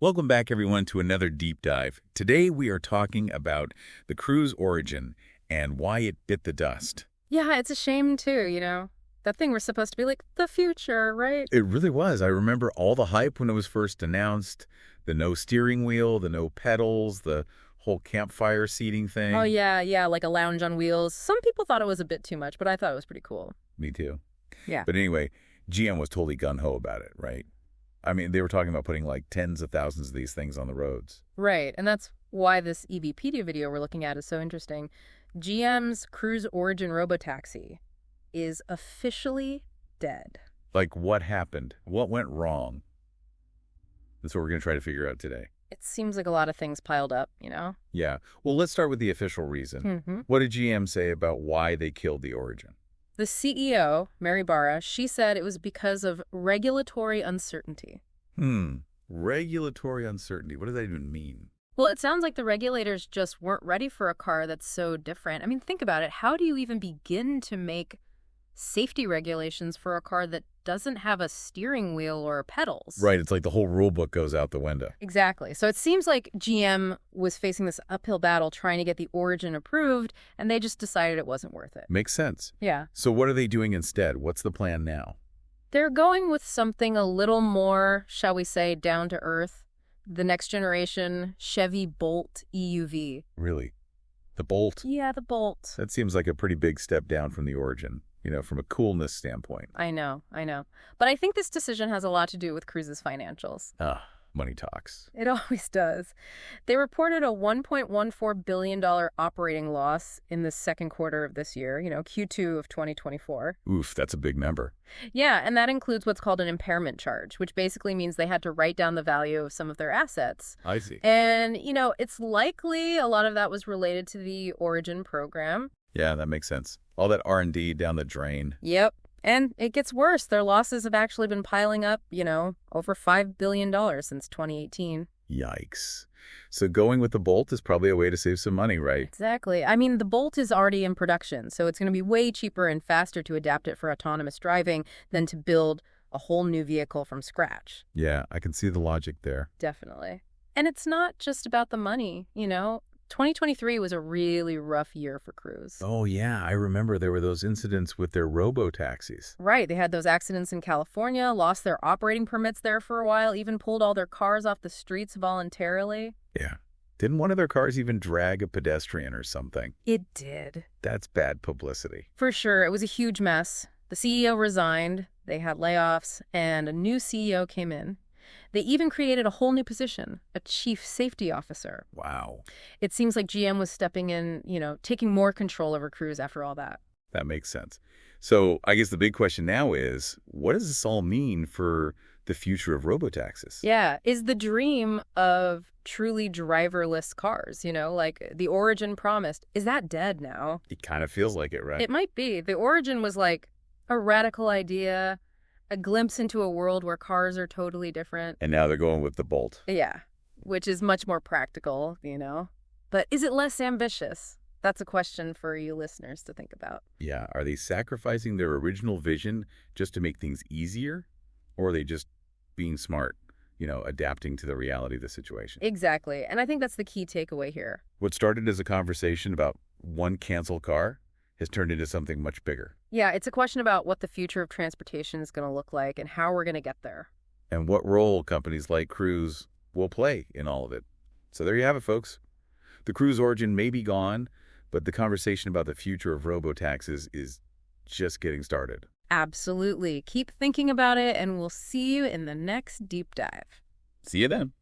Welcome back, everyone, to another deep dive. Today, we are talking about the Cruise origin and why it bit the dust. Yeah, it's a shame too, That thing was supposed to be like the future, right? It really was. I remember all the hype when it was first announced, the no steering wheel, the no pedals, the whole campfire seating Oh thing. yeah, like a lounge on wheels. Some people thought it was a bit too much, but I thought it was pretty cool. Me too. Yeah. But anyway, GM was totally gung-ho about it, right? I mean, they were talking about putting like tens of thousands of these things on the roads. Right. And that's why this EVpedia video we're looking at is so interesting. GM's Cruise Origin Robotaxi is officially dead. Like, what happened? What went wrong? That's what we're going to try to figure out today. It seems like a lot of things piled up. Yeah. Well, let's start with the official reason. What did GM say about why they killed the Origin? The CEO, Mary Barra, she said it was because of regulatory uncertainty. Regulatory uncertainty. What does that even mean? Well, it sounds like the regulators just weren't ready for a car that's so different. I mean, think about it. How do you even begin to make safety regulations for a car that doesn't have a steering wheel or pedals? Right. It's like the whole rule book goes out the window. Exactly. So it seems like GM was facing this uphill battle trying to get the Origin approved, and they just decided it wasn't worth it. Makes sense. Yeah. So what are they doing instead? What's the plan now? They're going with something a little more, shall we say, down to earth. The next generation Chevy Bolt EUV. Really? The Bolt? Yeah, the Bolt. That seems like a pretty big step down from the Origin, from a coolness standpoint. I know. But I think this decision has a lot to do with Cruise's financials. Money talks. It always does. They reported a $1.14 billion operating loss in the second quarter of this year, Q2 of 2024. Oof, that's a big number. Yeah, and that includes what's called an impairment charge, which basically means they had to write down the value of some of their assets. I see. And, it's likely a lot of that was related to the Origin program. Yeah, that makes sense. All that R&D down the drain. Yep. And it gets worse. Their losses have actually been piling up, over $5 billion since 2018. Yikes. So going with the Bolt is probably a way to save some money, right? Exactly. I mean, the Bolt is already in production, so it's going to be way cheaper and faster to adapt it for autonomous driving than to build a whole new vehicle from scratch. Yeah, I can see the logic there. Definitely. And it's not just about the money, 2023 was a really rough year for Cruise. Oh, yeah. I remember there were those incidents with their robotaxis. Right. They had those accidents in California, lost their operating permits there for a while, even pulled all their cars off the streets voluntarily. Yeah. Didn't one of their cars even drag a pedestrian or something? It did. That's bad publicity. For sure. It was a huge mess. The CEO resigned, they had layoffs, and a new CEO came in. They even created a whole new position, a chief safety officer. Wow. It seems like GM was stepping in, taking more control over Cruise after all that. That makes sense. So I guess the big question now is, what does this all mean for the future of robotaxis? Yeah. Is the dream of truly driverless cars, like the Origin promised, is that dead now? It kind of feels like it, right? It might be. The Origin was like a radical idea, a glimpse into a world where cars are totally different. And now they're going with the Bolt. Yeah, which is much more practical, But is it less ambitious? That's a question for you listeners to think about. Yeah. Are they sacrificing their original vision just to make things easier? Or are they just being smart, adapting to the reality of the situation? Exactly. And I think that's the key takeaway here. What started as a conversation about one canceled car has turned into something much bigger. Yeah, it's a question about what the future of transportation is going to look like and how we're going to get there. And what role companies like Cruise will play in all of it. So there you have it, folks. The Cruise Origin may be gone, but the conversation about the future of robotaxis is just getting started. Absolutely. Keep thinking about it, and we'll see you in the next deep dive. See you then.